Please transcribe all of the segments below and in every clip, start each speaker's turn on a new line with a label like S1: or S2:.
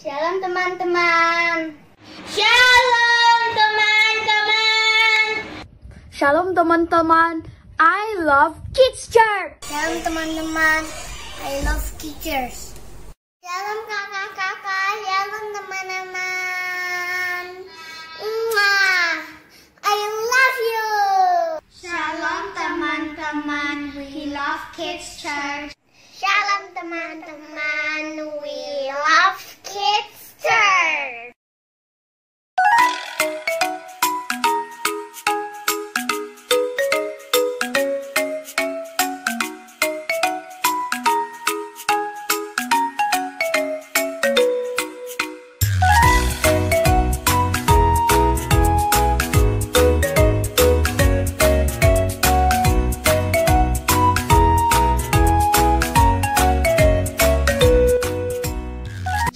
S1: Shalom teman-teman. Shalom teman-teman.
S2: Shalom teman-teman. I love Kids Church.
S1: Shalom teman-teman. I love teachers. Shalom kakak-kakak. Shalom teman-teman. I love you. Shalom teman-teman. We love Kids Church. Shalom teman-teman. We love Kids Church.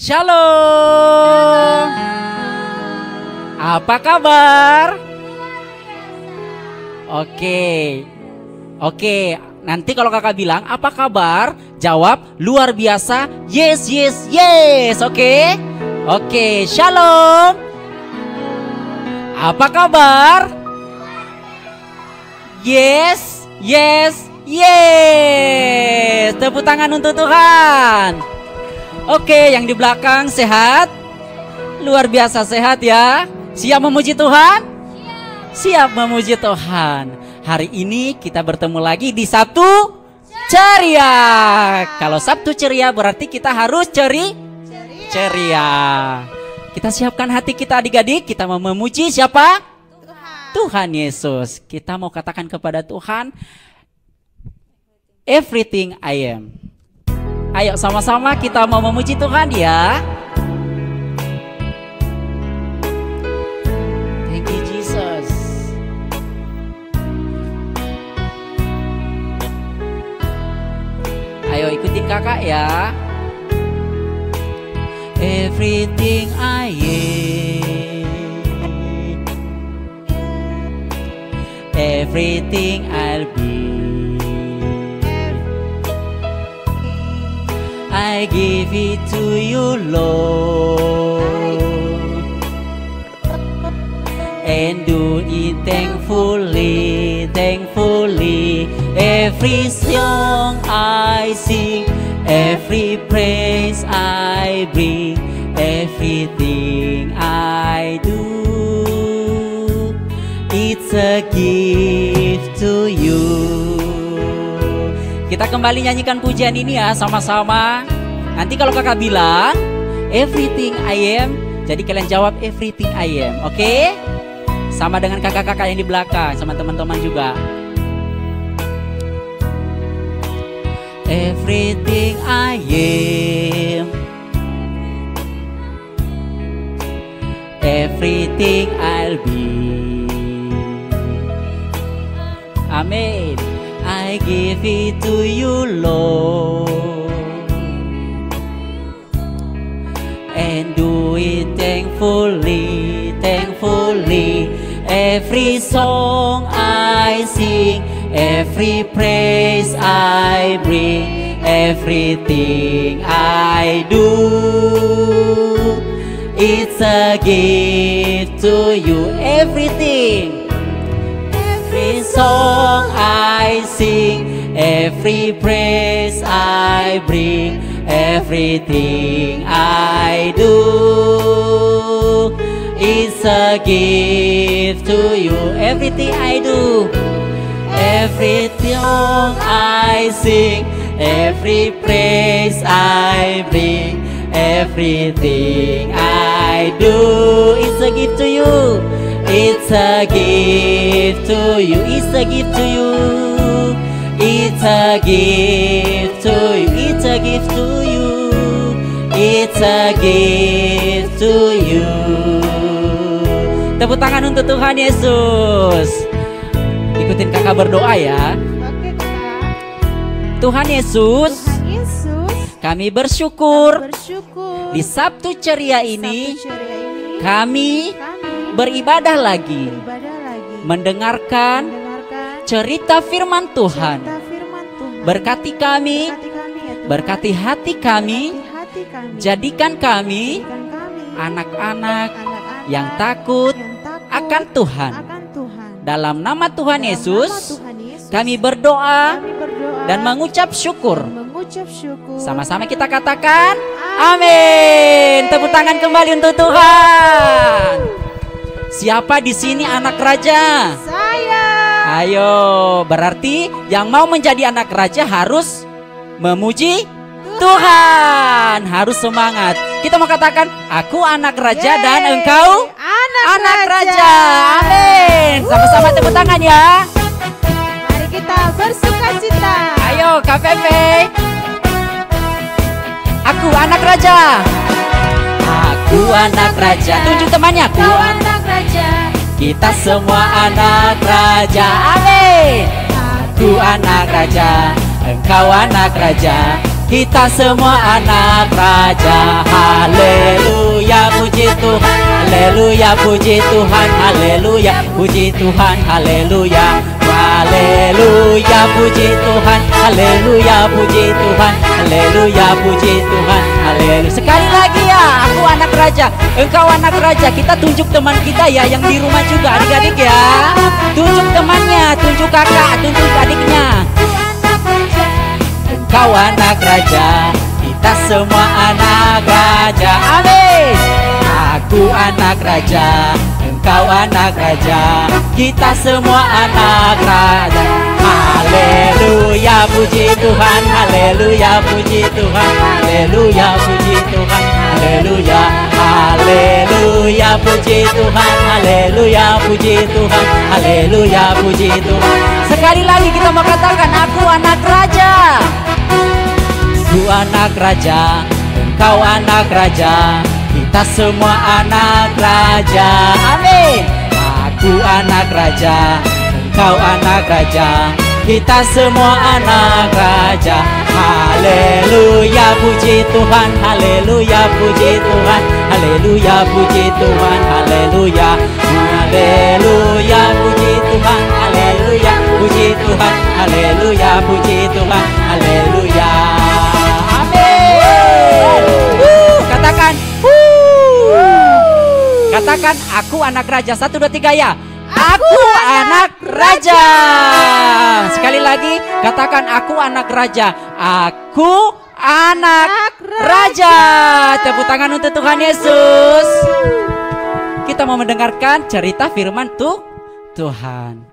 S3: Shalom. Apa kabar? Oke. Nanti kalau kakak bilang apa kabar, jawab luar biasa. Yes. Oke. Shalom. Apa kabar? Yes. Tepuk tangan untuk Tuhan. Oke, yang di belakang sehat? Luar biasa sehat ya. Siap memuji Tuhan? Siap memuji Tuhan. Hari ini kita bertemu lagi di Sabtu Ceria. Kalau Sabtu Ceria berarti kita harus ceria. Kita siapkan hati kita adik-adik. Kita mau memuji siapa? Tuhan Yesus. Kita mau katakan kepada Tuhan, everything I am. Ayo sama-sama kita mau memuji Tuhan ya. Thank you Jesus. Ayo ikutin kakak ya. Everything I am, everything I'll be, I give it to you, Lord, and do it thankfully. Every song I sing, every praise I bring, everything I do, it's a gift to you. Kita kembali nyanyikan pujian ini ya sama-sama. Nanti kalau kakak bilang everything I am, jadi kalian jawab everything I am. Oke? Sama dengan kakak-kakak yang di belakang, sama teman-teman juga. Everything I am, everything I'll be. Amin. I give it to you, Lord, and do it thankfully. Every song I sing, every praise I bring, everything I do, it's a gift to you. Everything. Every song I sing, every praise I bring, everything I do, it's a gift to you. Everything I do, every song I sing, every praise I bring, everything I do, it's a gift to you. It's a gift to you. It's a gift to you. It's a gift to you. It's a gift to you. It's a gift to you. Tepuk tangan untuk Tuhan Yesus. Ikutin kakak berdoa ya.
S2: Oke kakak.
S3: Tuhan Yesus, kami bersyukur di Sabtu Ceria ini kami beribadah lagi, mendengarkan cerita firman Tuhan. Berkati kami, berkati hati kami, jadikan kami anak-anak yang takut akan Tuhan. Dalam nama Tuhan Yesus, kami berdoa dan mengucap syukur. Sama-sama kita katakan amin. Tepuk tangan kembali untuk Tuhan. Siapa di sini anak raja?
S2: Saya.
S3: Ayo, berarti yang mau menjadi anak raja harus memuji Tuhan. Harus semangat. Kita mau katakan, aku anak raja dan engkau anak raja. Amin. Sama-sama tepuk tangan ya.
S2: Mari kita bersuka cita.
S3: Ayo KPP. Aku anak raja. Aku anak raja. Tunjuk temannya. Aku anak raja. Kita semua anak raja. Amin. Aku anak raja. Engkau anak raja. Kita semua anak raja. Haleluya, puji Tuhan. Haleluya, puji Tuhan. Haleluya, puji Tuhan. Haleluya. Haleluya, puji Tuhan. Haleluya, puji Tuhan. Haleluya, puji Tuhan. Haleluya. Sekali lagi ya, aku anak raja, engkau anak raja. Kita tunjuk teman kita ya, yang di rumah juga, adik-adik ya. Tunjuk temannya, tunjuk kakak, tunjuk adiknya. Engkau anak raja, kita semua anak raja. Amin. Aku anak raja, engkau anak raja. Kita semua anak raja. Haleluya, puji Tuhan. Haleluya, puji Tuhan. Haleluya, puji Tuhan. Haleluya. Haleluya, puji Tuhan. Haleluya, puji Tuhan. Haleluya, puji Tuhan. Sekali lagi kita mau katakan, aku anak raja. Aku anak raja, engkau anak raja. Kita semua anak raja. Amin. Aku anak raja, engkau anak raja. Kita semua anak raja. Haleluya, puji Tuhan. Haleluya, puji Tuhan. Haleluya, puji Tuhan. Haleluya. Haleluya, puji Tuhan. Haleluya, puji Tuhan. Haleluya, puji Tuhan. Haleluya. Amin. Katakan, katakan, aku anak raja. 1, 2, 3 ya. Aku anak raja. Sekali lagi, katakan, aku anak raja. Aku anak raja. Tepuk tangan untuk Tuhan Yesus. Kita mau mendengarkan cerita firman Tuhan.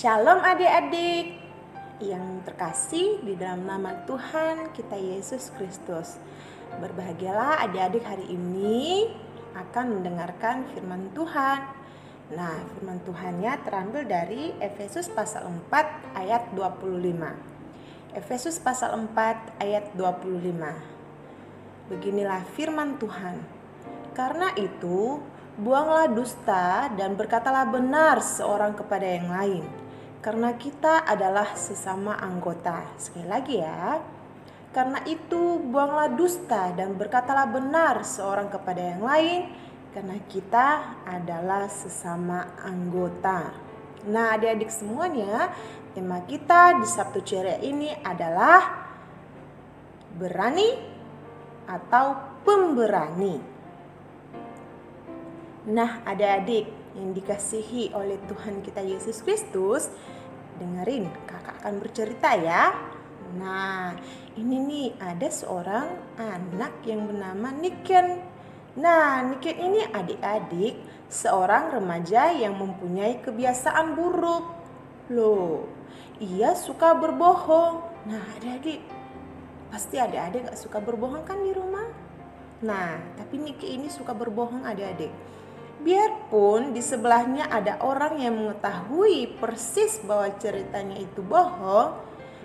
S4: Shalom adik-adik yang terkasih di dalam nama Tuhan kita Yesus Kristus. Berbahagialah adik-adik hari ini akan mendengarkan firman Tuhan. Nah, firman Tuhannya terambil dari Efesus pasal 4 ayat 25. Efesus pasal 4 ayat 25. Beginilah firman Tuhan. Karena itu, buanglah dusta dan berkatalah benar seorang kepada yang lain. Karena kita adalah sesama anggota. Sekali lagi ya. Karena itu buanglah dusta dan berkatalah benar seorang kepada yang lain. Karena kita adalah sesama anggota. Nah adik-adik semuanya, tema kita di Sabtu Ceria ini adalah berani atau pemberani. Nah adik-adik yang dikasihi oleh Tuhan kita Yesus Kristus, dengerin, kakak akan bercerita ya. Nah, ini nih ada seorang anak yang bernama Niken. Nah, Niken ini adik-adik seorang remaja yang mempunyai kebiasaan buruk. Loh, ia suka berbohong. Nah, adik-adik, pasti adik-adik gak suka berbohong kan di rumah? Nah, tapi Niken ini suka berbohong adik-adik. Biarpun di sebelahnya ada orang yang mengetahui persis bahwa ceritanya itu bohong,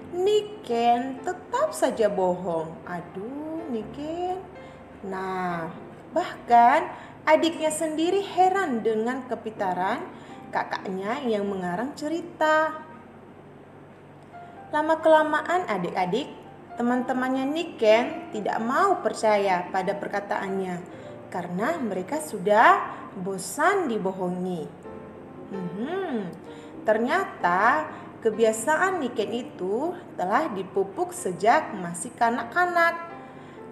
S4: Niken tetap saja bohong. Aduh, Niken. Nah, bahkan adiknya sendiri heran dengan kepintaran kakaknya yang mengarang cerita. Lama-kelamaan adik-adik, teman-temannya Niken tidak mau percaya pada perkataannya karena mereka sudah bosan dibohongi. Ternyata kebiasaan Niken itu telah dipupuk sejak masih kanak-kanak.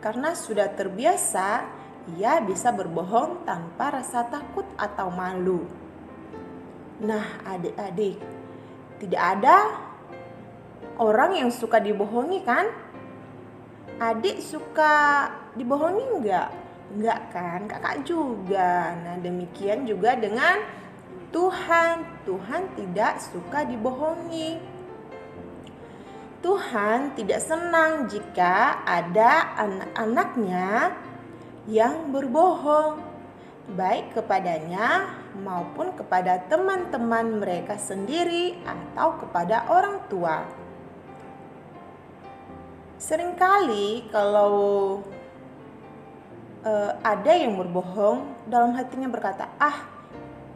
S4: Karena sudah terbiasa, ia bisa berbohong tanpa rasa takut atau malu. Nah adik-adik, tidak ada orang yang suka dibohongi kan? Adik suka dibohongi enggak? Enggak kan, kakak juga. Nah demikian juga dengan Tuhan. Tuhan tidak suka dibohongi. Tuhan tidak senang jika ada anak-anaknya yang berbohong, baik kepadanya maupun kepada teman-teman mereka sendiri atau kepada orang tua. Seringkali kalau ada yang berbohong, dalam hatinya berkata,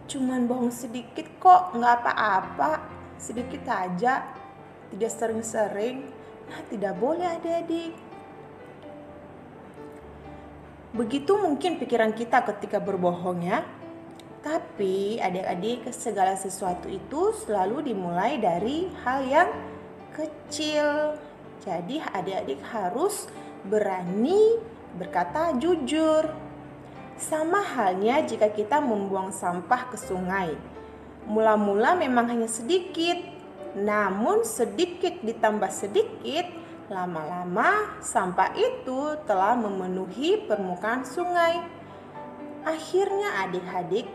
S4: cuman bohong sedikit kok, nggak apa-apa, sedikit aja, tidak sering-sering. Nah tidak boleh adik-adik. Begitu mungkin pikiran kita ketika berbohong ya. Tapi adik-adik, segala sesuatu itu selalu dimulai dari hal yang kecil. Jadi adik-adik harus berani berkata jujur. Sama halnya jika kita membuang sampah ke sungai. Mula-mula memang hanya sedikit, namun sedikit ditambah sedikit, lama-lama sampah itu telah memenuhi permukaan sungai. Akhirnya adik-adik,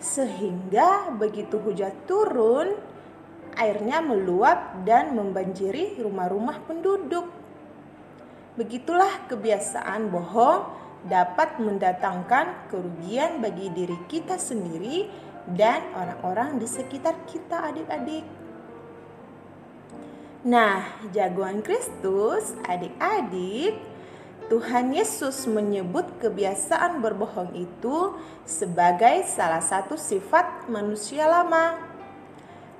S4: sehingga begitu hujan turun, airnya meluap dan membanjiri rumah-rumah penduduk. Begitulah kebiasaan bohong dapat mendatangkan kerugian bagi diri kita sendiri dan orang-orang di sekitar kita adik-adik. Nah, jagoan Kristus, adik-adik, Tuhan Yesus menyebut kebiasaan berbohong itu sebagai salah satu sifat manusia lama.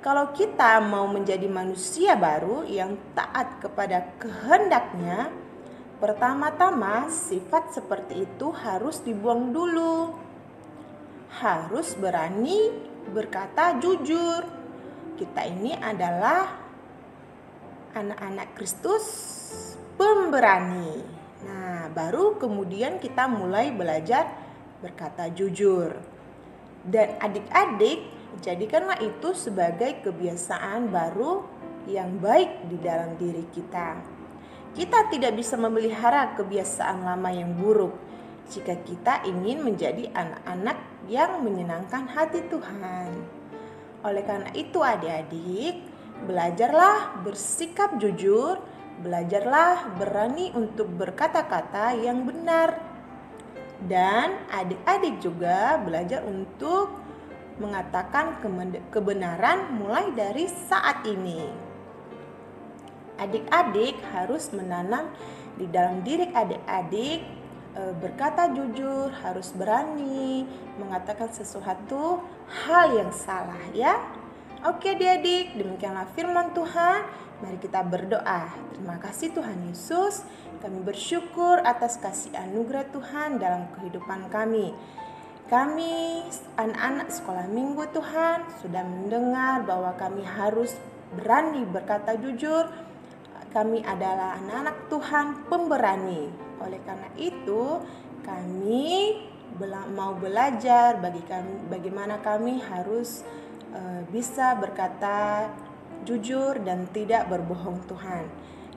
S4: Kalau kita mau menjadi manusia baru yang taat kepada kehendaknya, pertama-tama sifat seperti itu harus dibuang dulu. Harus berani berkata jujur. Kita ini adalah anak-anak Kristus pemberani. Nah, baru kemudian kita mulai belajar berkata jujur. Dan adik-adik, jadikanlah itu sebagai kebiasaan baru yang baik di dalam diri kita. Kita tidak bisa memelihara kebiasaan lama yang buruk jika kita ingin menjadi anak-anak yang menyenangkan hati Tuhan. Oleh karena itu adik-adik, belajarlah bersikap jujur, belajarlah berani untuk berkata-kata yang benar. Dan adik-adik juga belajar untuk mengatakan kebenaran mulai dari saat ini. Adik-adik harus menanam di dalam diri adik-adik berkata jujur, harus berani mengatakan sesuatu hal yang salah ya. Oke adik-adik, demikianlah firman Tuhan. Mari kita berdoa. Terima kasih Tuhan Yesus, kami bersyukur atas kasih anugerah Tuhan dalam kehidupan kami. Kami anak-anak sekolah minggu Tuhan sudah mendengar bahwa kami harus berani berkata jujur. Kami adalah anak-anak Tuhan pemberani. Oleh karena itu, kami mau belajar bagaimana kami harus bisa berkata jujur dan tidak berbohong Tuhan.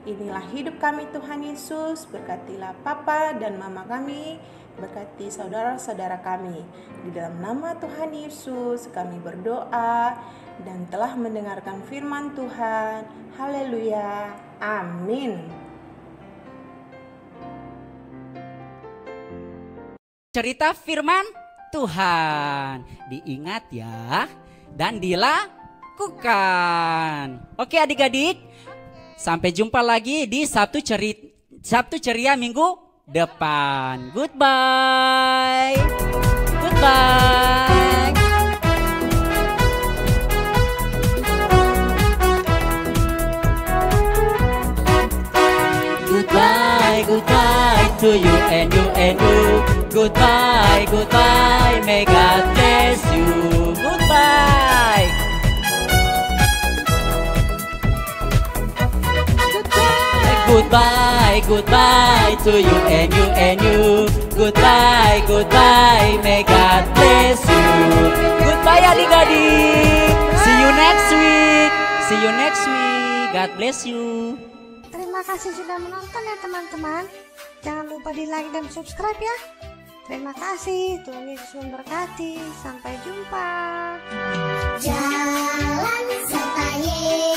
S4: Inilah hidup kami Tuhan Yesus. Berkatilah Papa dan Mama kami, berkati saudara-saudara kami. Di dalam nama Tuhan Yesus kami berdoa dan telah mendengarkan firman Tuhan. Haleluya. Amin.
S3: Cerita firman Tuhan diingat ya dan dilakukan. Oke adik-adik, sampai jumpa lagi di Sabtu Ceria minggu depan. Goodbye. Goodbye. Goodbye, goodbye to you and you and you. Goodbye, goodbye, may God bless you. Goodbye. Goodbye, goodbye to you and you and you. Goodbye, goodbye, may God bless you. Goodbye adik-adik. See you next week. See you next week. God bless you.
S1: Terima kasih sudah menonton ya teman-teman. Jangan lupa di like dan subscribe ya. Terima kasih, Tuhan Yesus memberkati. Sampai jumpa. Jalan serta Yesus.